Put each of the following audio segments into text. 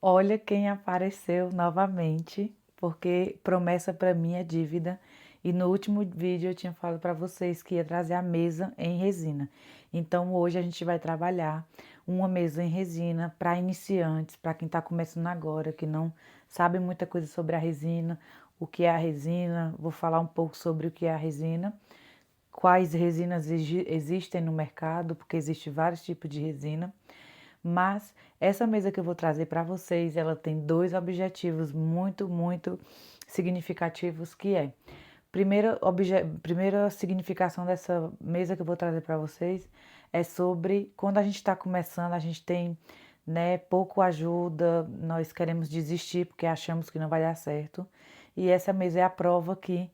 Olha quem apareceu novamente, porque promessa para mim é dívida. E no último vídeo eu tinha falado para vocês que ia trazer a mesa em resina. Então hoje a gente vai trabalhar uma mesa em resina para iniciantes, para quem está começando agora, que não sabe muita coisa sobre a resina, o que é a resina. Vou falar um pouco sobre o que é a resina, quais resinas existem no mercado, porque existem vários tipos de resina. Mas essa mesa que eu vou trazer para vocês, ela tem dois objetivos muito significativos, que é, primeira significação dessa mesa que eu vou trazer para vocês é sobre quando a gente está começando, a gente tem, né, pouco ajuda, nós queremos desistir porque achamos que não vai dar certo. E essa mesa é a prova que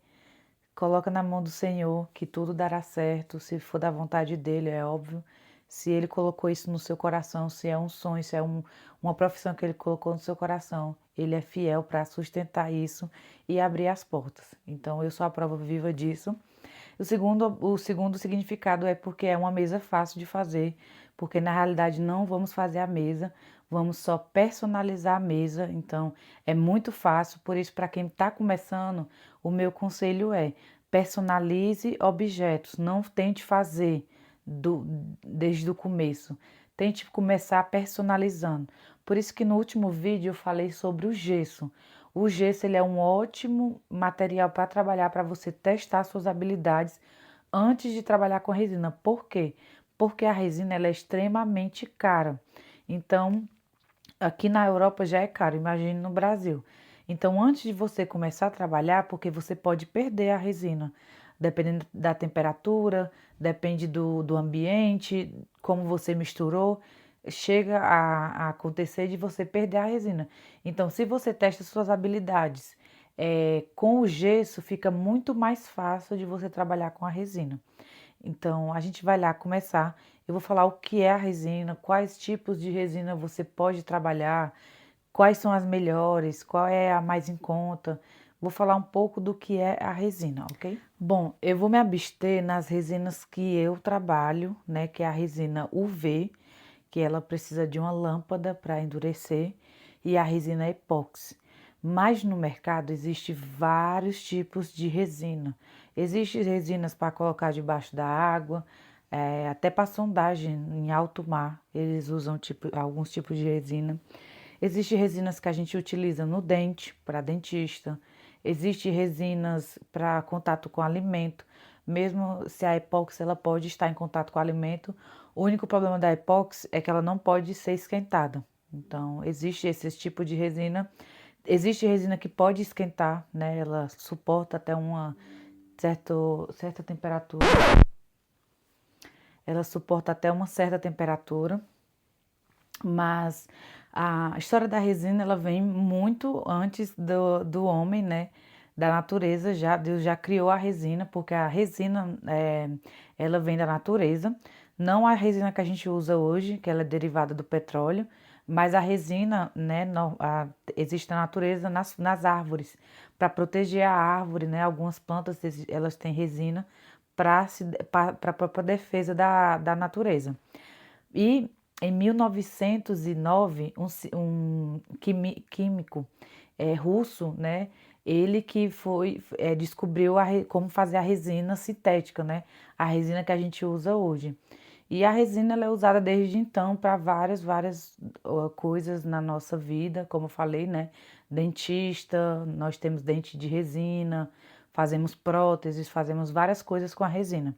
coloca na mão do Senhor, que tudo dará certo, se for da vontade dele, é óbvio. Se ele colocou isso no seu coração, se é um sonho, se é uma profissão que ele colocou no seu coração, ele é fiel para sustentar isso e abrir as portas. Então, eu sou a prova viva disso. O segundo significado é porque é uma mesa fácil de fazer, porque na realidade não vamos fazer a mesa, vamos só personalizar a mesa. Então é muito fácil, por isso, para quem está começando, o meu conselho é personalize objetos, não tente fazer desde o começo, tente começar personalizando. Por isso que no último vídeo eu falei sobre o gesso. O gesso ele é um ótimo material para trabalhar, para você testar suas habilidades antes de trabalhar com resina. Por quê? Porque a resina ela é extremamente cara. Então, aqui na Europa já é caro, imagine no Brasil. Então, antes de você começar a trabalhar, porque você pode perder a resina, dependendo da temperatura, depende do ambiente, como você misturou, chega a acontecer de você perder a resina. Então, se você testa suas habilidades com o gesso, fica muito mais fácil de você trabalhar com a resina. Então, a gente vai lá começar. Eu vou falar o que é a resina, quais tipos de resina você pode trabalhar, quais são as melhores, qual é a mais em conta. Vou falar um pouco do que é a resina, ok? Bom, eu vou me abster nas resinas que eu trabalho, né? Que é a resina UV, que ela precisa de uma lâmpada para endurecer, e a resina epóxi. Mas no mercado existe vários tipos de resina. Existem resinas para colocar debaixo da água, até para sondagem em alto mar, eles usam alguns tipos de resina. Existem resinas que a gente utiliza no dente, para dentista. Existem resinas para contato com alimento. Mesmo se a epóxi ela pode estar em contato com o alimento, o único problema da epóxi é que ela não pode ser esquentada. Então, existe esse tipo de resina. Existe resina que pode esquentar, né? Ela suporta até uma certa temperatura. Ela suporta até uma certa temperatura, mas a história da resina ela vem muito antes do homem, né? Da natureza já, Deus já criou a resina, porque a resina ela vem da natureza, não a resina que a gente usa hoje, que ela é derivada do petróleo, mas a resina, né, existe na natureza, nas árvores, para proteger a árvore, né? Algumas plantas elas têm resina para a própria defesa da natureza. E em 1909, químico russo, né? Ele que descobriu como fazer a resina sintética, né? A resina que a gente usa hoje. E a resina ela é usada desde então para várias coisas na nossa vida, como eu falei, né? Dentista, nós temos dente de resina, fazemos próteses, fazemos várias coisas com a resina.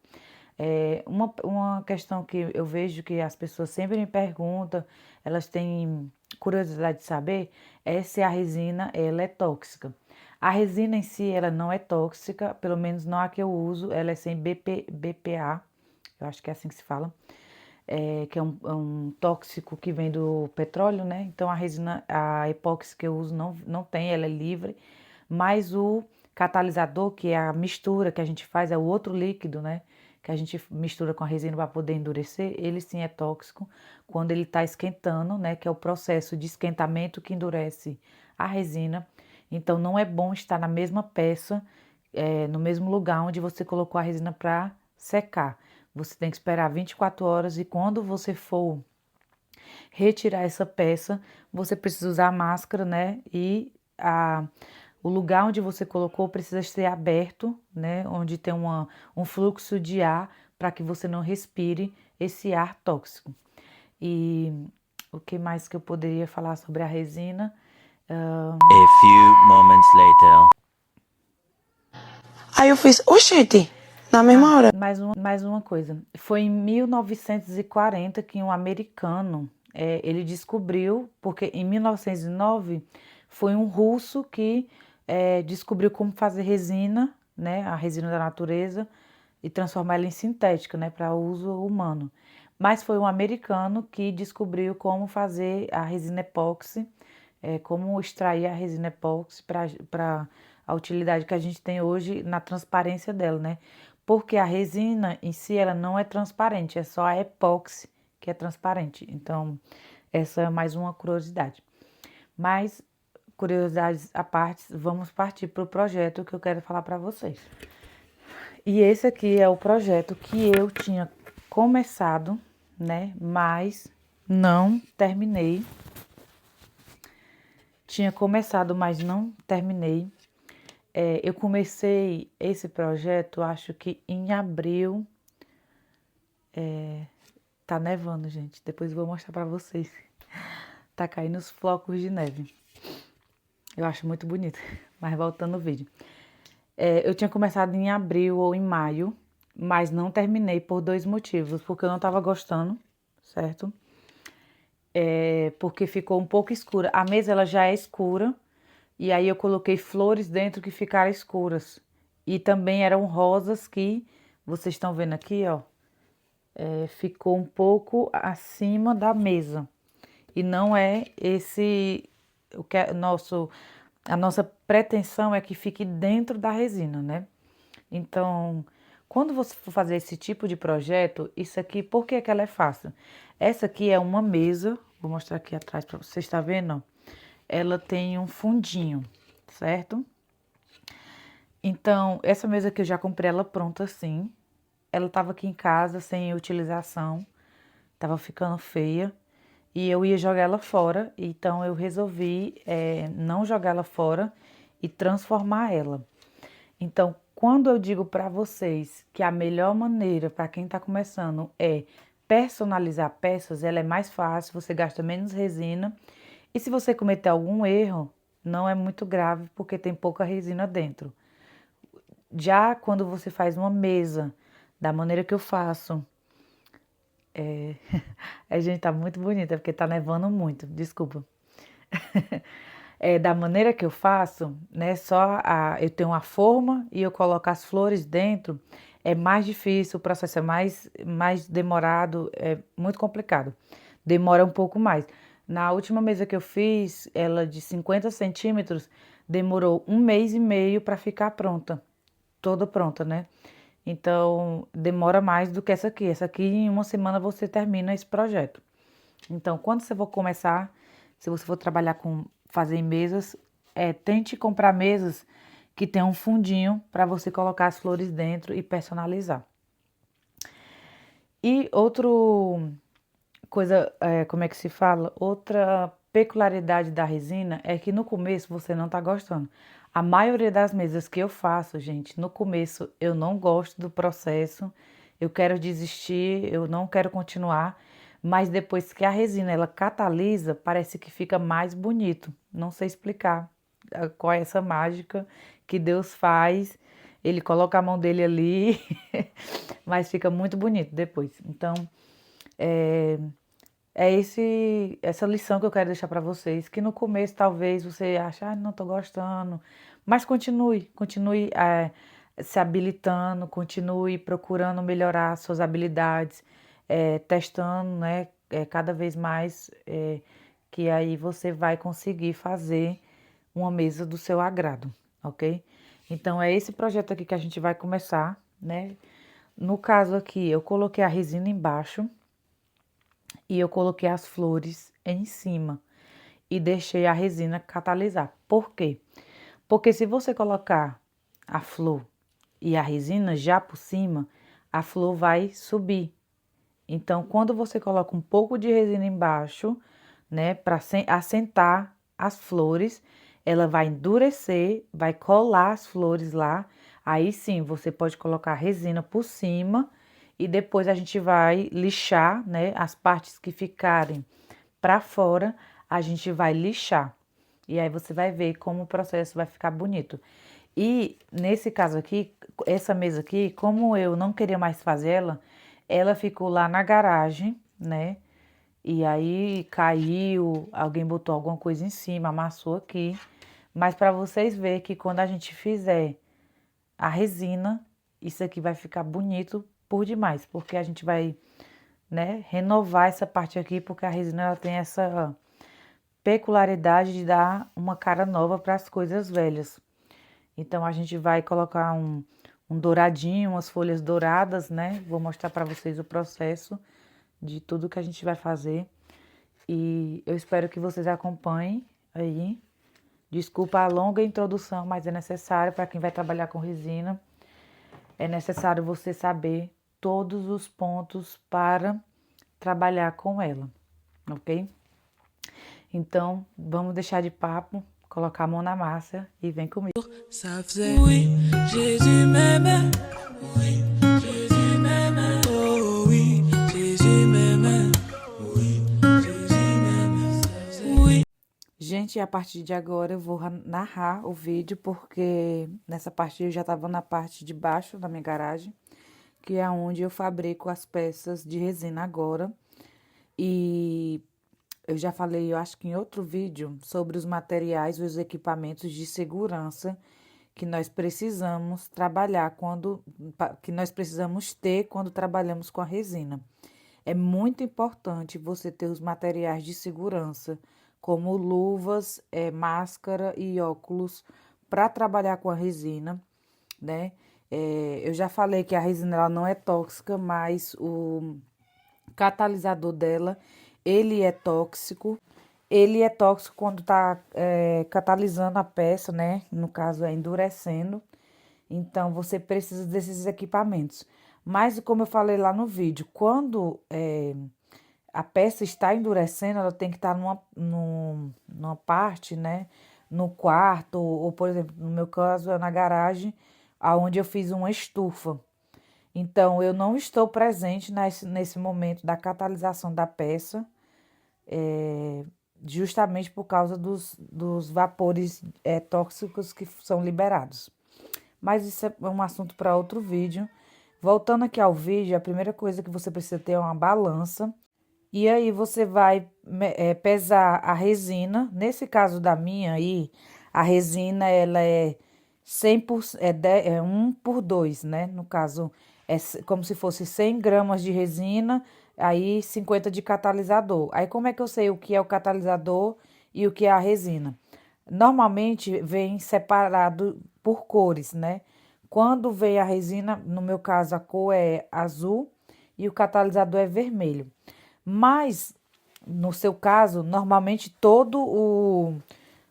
Uma questão que eu vejo que as pessoas sempre me perguntam, elas têm curiosidade de saber, é se a resina ela é tóxica. A resina em si ela não é tóxica, pelo menos não a que eu uso, ela é sem BPA, eu acho que é assim que se fala, que é um tóxico que vem do petróleo, né? Então a resina, a epóxi que eu uso não tem, ela é livre, mas o catalisador, que é a mistura que a gente faz, é o outro líquido, né? Que a gente mistura com a resina para poder endurecer, ele sim é tóxico quando ele está esquentando, né? Que é o processo de esquentamento que endurece a resina. Então não é bom estar na mesma peça, no mesmo lugar onde você colocou a resina para secar. Você tem que esperar 24 horas e quando você for retirar essa peça, você precisa usar a máscara, né? E o lugar onde você colocou precisa ser aberto, né? Onde tem um fluxo de ar para que você não respire esse ar tóxico. E o que mais que eu poderia falar sobre a resina? A few moments later. Aí eu fiz, oxente, na mesma hora. Mais uma coisa. Foi em 1940 que um americano, ele descobriu, porque em 1909 foi um russo que descobriu como fazer resina, né, a resina da natureza, e transformar ela em sintética, né, para uso humano. Mas foi um americano que descobriu como fazer a resina epóxi, como extrair a resina epóxi para a utilidade que a gente tem hoje na transparência dela, né? Porque a resina em si ela não é transparente, é só a epóxi que é transparente. Então, essa é mais uma curiosidade. Mas, curiosidades à parte, vamos partir para o projeto que eu quero falar para vocês. E esse aqui é o projeto que eu tinha começado, né? Mas não terminei. Tinha começado, mas não terminei. Eu comecei esse projeto, acho que em abril. Tá nevando, gente. Depois eu vou mostrar pra vocês. Tá caindo os flocos de neve. Eu acho muito bonito. Mas voltando ao vídeo. Eu tinha começado em abril ou em maio, mas não terminei por dois motivos. Porque eu não tava gostando, certo? Porque ficou um pouco escura. A mesa ela já é escura. E aí eu coloquei flores dentro que ficaram escuras. E também eram rosas que vocês estão vendo aqui, ó. Ficou um pouco acima da mesa. E não é esse o que é a nossa pretensão é que fique dentro da resina, né? Então, quando você for fazer esse tipo de projeto, isso aqui, por que que ela é fácil? Essa aqui é uma mesa, vou mostrar aqui atrás para vocês, está vendo? Ela tem um fundinho, certo? Então, essa mesa aqui eu já comprei ela pronta assim. Ela estava aqui em casa sem utilização, estava ficando feia e eu ia jogar ela fora. Então, eu resolvi não jogar ela fora e transformar ela. Então, quando eu digo para vocês que a melhor maneira para quem está começando é personalizar peças, ela é mais fácil, você gasta menos resina. E se você cometer algum erro, não é muito grave porque tem pouca resina dentro. Já quando você faz uma mesa da maneira que eu faço, a gente tá muito bonita porque tá nevando muito, desculpa. Da maneira que eu faço, né? Eu tenho uma forma e eu coloco as flores dentro. É mais difícil, o processo é mais demorado, é muito complicado. Demora um pouco mais. Na última mesa que eu fiz, ela de 50 centímetros, demorou um mês e meio para ficar pronta. Toda pronta, né? Então, demora mais do que essa aqui. Essa aqui, em uma semana, você termina esse projeto. Então, quando você for começar, se você for trabalhar com fazer mesas, tente comprar mesas que tenham um fundinho para você colocar as flores dentro e personalizar. E outro coisa, como é que se fala? Outra peculiaridade da resina é que no começo você não tá gostando. A maioria das mesas que eu faço, gente, no começo eu não gosto do processo, eu quero desistir, eu não quero continuar, mas depois que a resina ela catalisa, parece que fica mais bonito. Não sei explicar qual é essa mágica que Deus faz. Ele coloca a mão dele ali, mas fica muito bonito depois. Então, essa lição que eu quero deixar para vocês, que no começo talvez você ache, não tô gostando, mas continue se habilitando, continue procurando melhorar suas habilidades, testando, né, cada vez mais, que aí você vai conseguir fazer uma mesa do seu agrado, ok? Então é esse projeto aqui que a gente vai começar, né? No caso aqui, eu coloquei a resina embaixo e eu coloquei as flores em cima e deixei a resina catalisar. Por quê? Porque se você colocar a flor e a resina já por cima, a flor vai subir. Então, quando você coloca um pouco de resina embaixo, né, para assentar as flores, ela vai endurecer, vai colar as flores lá. Aí sim, você pode colocar resina por cima e depois a gente vai lixar, né, as partes que ficarem para fora, a gente vai lixar. E aí você vai ver como o processo vai ficar bonito. E nesse caso aqui, essa mesa aqui, como eu não queria mais fazer ela, ela ficou lá na garagem, né? E aí caiu, alguém botou alguma coisa em cima, amassou aqui. Mas para vocês verem que quando a gente fizer a resina, isso aqui vai ficar bonito por demais, porque a gente vai, né, renovar essa parte aqui, porque a resina ela tem essa peculiaridade de dar uma cara nova para as coisas velhas. Então a gente vai colocar um douradinho, umas folhas douradas, né? Vou mostrar para vocês o processo de tudo que a gente vai fazer. E eu espero que vocês acompanhem aí. Desculpa a longa introdução, mas é necessário para quem vai trabalhar com resina. É necessário você saber todos os pontos para trabalhar com ela, ok? Então, vamos deixar de papo, colocar a mão na massa e vem comigo. Ça faisait oui, Jésus m'aimait. Oui, Jésus m'aimait. Oh oui, Jésus m'aimait. Oui, Jésus m'aimait. Ça faisait oui. Gente, a partir de agora eu vou narrar o vídeo, porque nessa parte eu já estava na parte de baixo da minha garagem, que é onde eu fabrico as peças de resina agora. E eu já falei, eu acho que em outro vídeo, sobre os materiais e os equipamentos de segurança que nós precisamos trabalhar que nós precisamos ter quando trabalhamos com a resina. É muito importante você ter os materiais de segurança, como luvas, máscara e óculos, para trabalhar com a resina, né? Eu já falei que a resina ela não é tóxica, mas o catalisador dela, ele é tóxico. Ele é tóxico quando está catalisando a peça, né? No caso, é endurecendo. Então, você precisa desses equipamentos. Mas, como eu falei lá no vídeo, quando a peça está endurecendo, ela tem que estar numa parte, né? No quarto, ou, por exemplo, no meu caso, é na garagem, onde eu fiz uma estufa. Então, eu não estou presente nesse momento da catalisação da peça, justamente por causa dos vapores tóxicos que são liberados. Mas isso é um assunto para outro vídeo. Voltando aqui ao vídeo, a primeira coisa que você precisa ter é uma balança. E aí você vai pesar a resina. Nesse caso da minha aí, a resina ela é 100%, é 1 por 2, né? No caso, é como se fosse 100 gramas de resina, aí 50 de catalisador. Aí como é que eu sei o que é o catalisador e o que é a resina? Normalmente vem separado por cores, né? Quando vem a resina, no meu caso a cor é azul e o catalisador é vermelho. Mas, no seu caso, normalmente todo o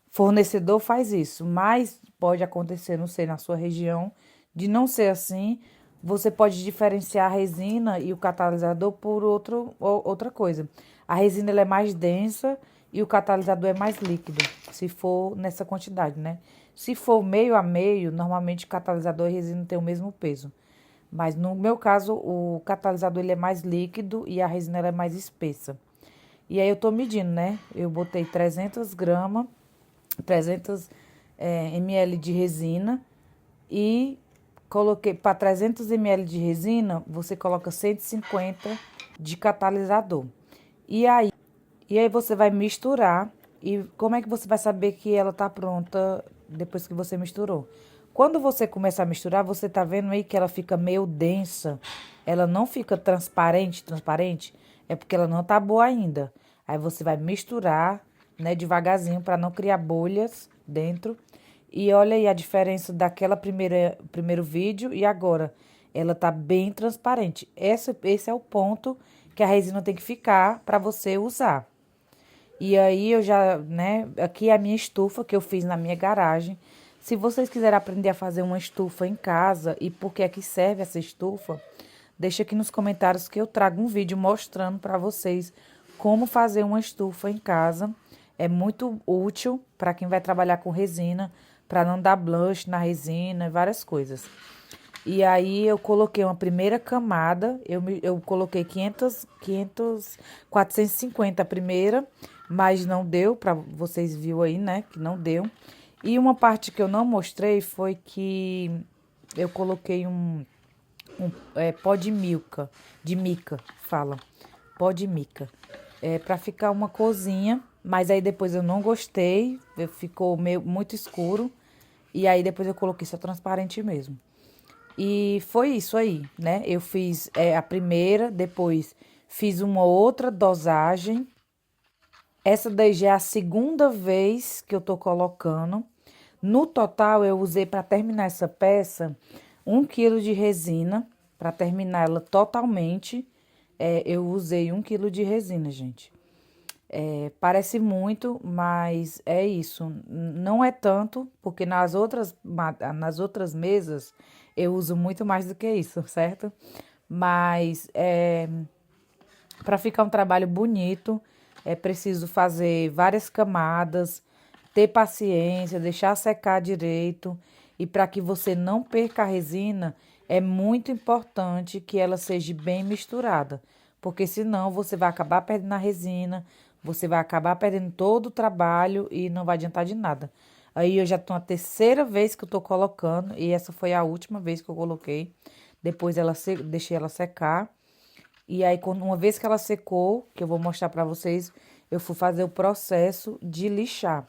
fornecedor faz isso, mas pode acontecer, não sei, na sua região, de não ser assim. Você pode diferenciar a resina e o catalisador por outra coisa. A resina ela é mais densa e o catalisador é mais líquido, se for nessa quantidade, né? Se for meio a meio, normalmente catalisador e resina têm o mesmo peso. Mas no meu caso, o catalisador ele é mais líquido e a resina ela é mais espessa. E aí eu tô medindo, né? Eu botei 300 gramas, 300 ml de resina e coloquei para 300 ml de resina, você coloca 150 de catalisador. E aí você vai misturar. E como é que você vai saber que ela tá pronta depois que você misturou? Quando você começa a misturar, você tá vendo aí que ela fica meio densa. Ela não fica transparente, é porque ela não tá boa ainda. Aí você vai misturar, né, devagarzinho para não criar bolhas dentro. E olha aí a diferença daquela primeiro vídeo e agora. Ela tá bem transparente. Esse é o ponto que a resina tem que ficar para você usar. E aí eu já, né, aqui é a minha estufa que eu fiz na minha garagem. Se vocês quiserem aprender a fazer uma estufa em casa e por que é que serve essa estufa, deixa aqui nos comentários que eu trago um vídeo mostrando para vocês como fazer uma estufa em casa. É muito útil para quem vai trabalhar com resina, para não dar blush na resina e várias coisas. E aí eu coloquei uma primeira camada, eu coloquei 450 a primeira, mas não deu, para vocês viram aí, né, que não deu. E uma parte que eu não mostrei foi que eu coloquei pó de mica, pó de mica. Para ficar uma corzinha, mas aí depois eu não gostei, ficou muito escuro, e aí depois eu coloquei só transparente mesmo. E foi isso aí, né? Eu fiz a primeira, depois fiz uma outra dosagem. Essa daí já é a segunda vez que eu tô colocando. No total, eu usei para terminar essa peça 1 quilo de resina. Para terminar ela totalmente, eu usei 1 quilo de resina, gente. Parece muito, mas é isso. Não é tanto, porque nas outras mesas eu uso muito mais do que isso, certo? Mas para ficar um trabalho bonito, é preciso fazer várias camadas, ter paciência, deixar secar direito. E para que você não perca a resina, é muito importante que ela seja bem misturada, porque senão você vai acabar perdendo a resina, você vai acabar perdendo todo o trabalho e não vai adiantar de nada. Aí eu já tô a terceira vez que eu tô colocando e essa foi a última vez que eu coloquei. Depois deixei ela secar. E aí, uma vez que ela secou, que eu vou mostrar pra vocês, eu fui fazer o processo de lixar.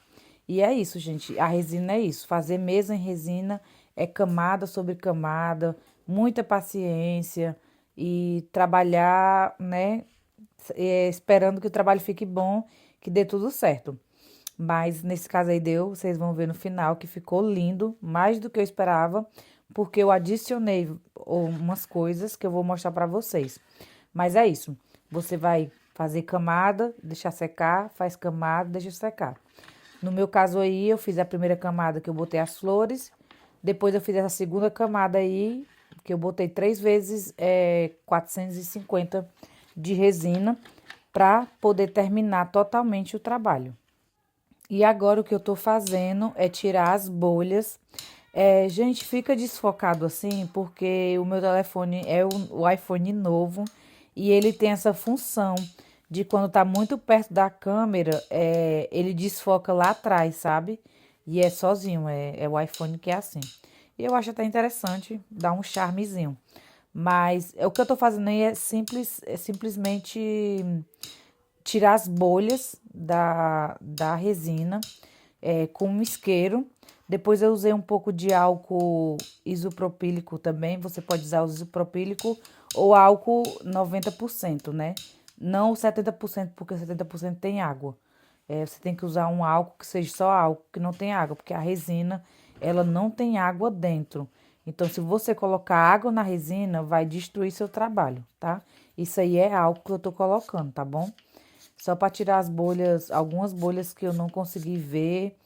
E é isso, gente. A resina é isso. Fazer mesa em resina é camada sobre camada, muita paciência e trabalhar, né? Esperando que o trabalho fique bom, que dê tudo certo. Mas nesse caso aí deu, vocês vão ver no final que ficou lindo, mais do que eu esperava, porque eu adicionei umas coisas que eu vou mostrar pra vocês. Mas é isso, você vai fazer camada, deixar secar, faz camada, deixa secar. No meu caso aí, eu fiz a primeira camada que eu botei as flores, depois eu fiz essa segunda camada aí, que eu botei 3 vezes 450 de resina, para poder terminar totalmente o trabalho. E agora o que eu tô fazendo é tirar as bolhas. Gente, fica desfocado assim, porque o meu telefone é o iPhone novo e ele tem essa função de quando tá muito perto da câmera, ele desfoca lá atrás, sabe? E é sozinho, é o iPhone que é assim. E eu acho até interessante, dá um charmezinho. Mas o que eu tô fazendo aí é simplesmente tirar as bolhas da resina com um isqueiro. Depois eu usei um pouco de álcool isopropílico também. Você pode usar o isopropílico ou álcool 90%, né? Não 70%, porque 70% tem água. Você tem que usar um álcool que seja só álcool, que não tem água, porque a resina, ela não tem água dentro. Então, se você colocar água na resina, vai destruir seu trabalho, tá? Isso aí é álcool que eu tô colocando, tá bom? Só para tirar as bolhas, algumas bolhas que eu não consegui ver,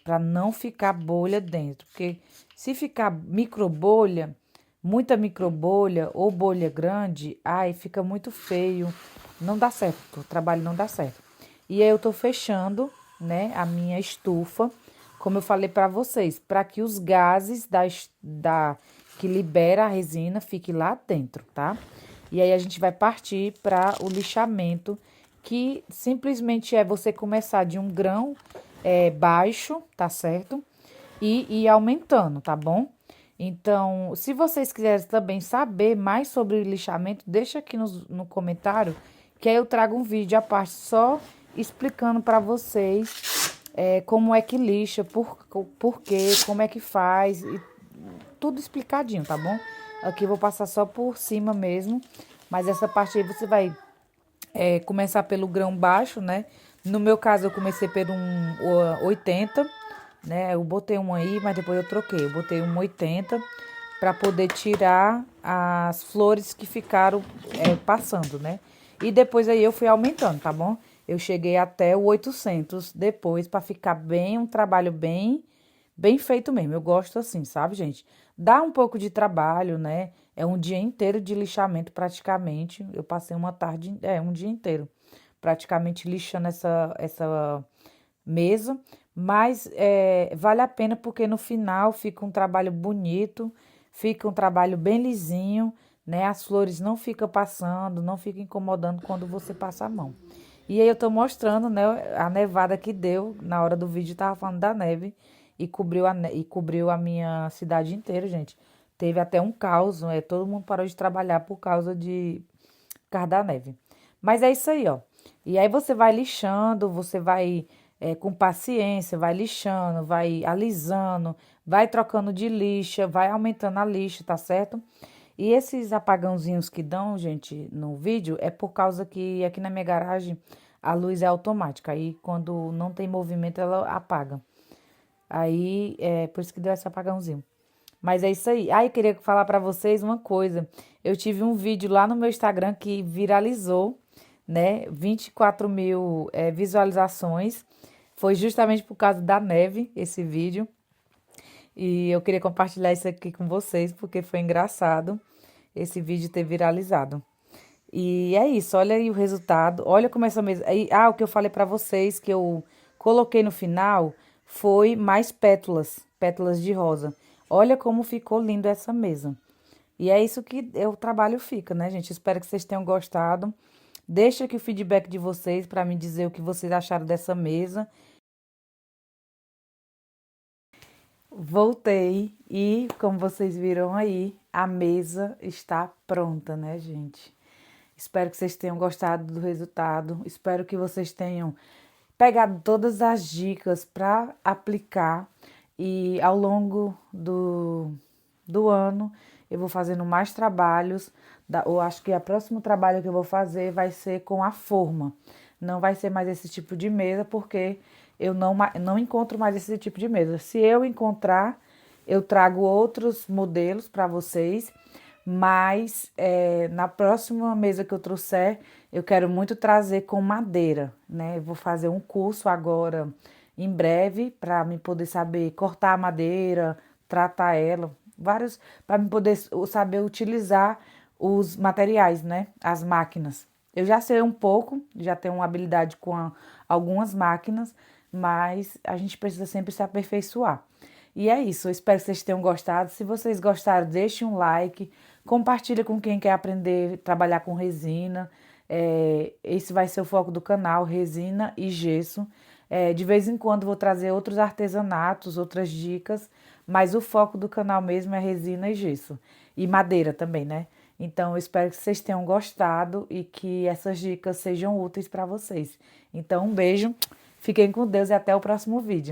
para não ficar bolha dentro. Porque se ficar microbolha, muita microbolha ou bolha grande, ai, fica muito feio, não dá certo, o trabalho não dá certo. E aí eu tô fechando, né, a minha estufa, como eu falei para vocês, para que os gases que libera a resina fique lá dentro, tá? E aí a gente vai partir para o lixamento, que simplesmente é você começar de um grão baixo, tá certo? E ir aumentando, tá bom? Então, se vocês quiserem também saber mais sobre o lixamento, deixa aqui no comentário, que aí eu trago um vídeo à parte só explicando para vocês como é que lixa, por quê, como é que faz, e tudo explicadinho, tá bom? Aqui eu vou passar só por cima mesmo, mas essa parte aí você vai começar pelo grão baixo, né? No meu caso, eu comecei pelo 80, né? Eu botei um aí, mas depois eu troquei. Eu botei um 80 para poder tirar as flores que ficaram passando, né? E depois aí eu fui aumentando, tá bom? Eu cheguei até o 800 depois para ficar bem, um trabalho bem bem feito mesmo. Eu gosto assim, sabe, gente? Dá um pouco de trabalho, né? É um dia inteiro de lixamento praticamente. Eu passei uma tarde, um dia inteiro, praticamente lixando essa mesa. Mas vale a pena porque no final fica um trabalho bonito, fica um trabalho bem lisinho, né? As flores não ficam passando, não ficam incomodando quando você passa a mão. E aí eu tô mostrando, né, a nevada que deu. Na hora do vídeo tava falando da neve e cobriu a minha cidade inteira, gente. Teve até um caos, né? Todo mundo parou de trabalhar por causa da neve. Mas é isso aí, ó. E aí você vai lixando, você vai com paciência, vai lixando, vai alisando, vai trocando de lixa, vai aumentando a lixa, tá certo? E esses apagãozinhos que dão, gente, no vídeo, é por causa que aqui na minha garagem a luz é automática. Aí quando não tem movimento, ela apaga. Aí é por isso que deu esse apagãozinho. Mas é isso aí. Ah, eu queria falar pra vocês uma coisa. Eu tive um vídeo lá no meu Instagram que viralizou, né? 24.000 visualizações. Foi justamente por causa da neve esse vídeo. E eu queria compartilhar isso aqui com vocês, porque foi engraçado esse vídeo ter viralizado. E é isso, olha aí o resultado. Olha como essa mesa. O que eu falei pra vocês que eu coloquei no final foi mais pétalas de rosa. Olha como ficou lindo essa mesa. E é isso que o trabalho fica, né, gente? Espero que vocês tenham gostado. Deixa aqui o feedback de vocês para me dizer o que vocês acharam dessa mesa. Voltei e, como vocês viram aí, a mesa está pronta, né, gente? Espero que vocês tenham gostado do resultado. Espero que vocês tenham pegado todas as dicas para aplicar. E ao longo do ano eu vou fazendo mais trabalhos. Eu acho que o próximo trabalho que eu vou fazer vai ser com a forma. Não vai ser mais esse tipo de mesa, porque eu não encontro mais esse tipo de mesa. Se eu encontrar, eu trago outros modelos para vocês. Mas na próxima mesa que eu trouxer, eu quero muito trazer com madeira, né? Eu vou fazer um curso agora, em breve, para me poder saber cortar a madeira, tratar ela, para me poder saber utilizar os materiais, né? As máquinas. Eu já sei um pouco, já tenho uma habilidade com algumas máquinas, mas a gente precisa sempre se aperfeiçoar. E é isso, eu espero que vocês tenham gostado. Se vocês gostaram, deixem um like, compartilhe com quem quer aprender a trabalhar com resina. Esse vai ser o foco do canal, resina e gesso. De vez em quando vou trazer outros artesanatos, outras dicas, mas o foco do canal mesmo é resina e gesso. E madeira também, né? Então, eu espero que vocês tenham gostado e que essas dicas sejam úteis para vocês. Então, um beijo, fiquem com Deus e até o próximo vídeo.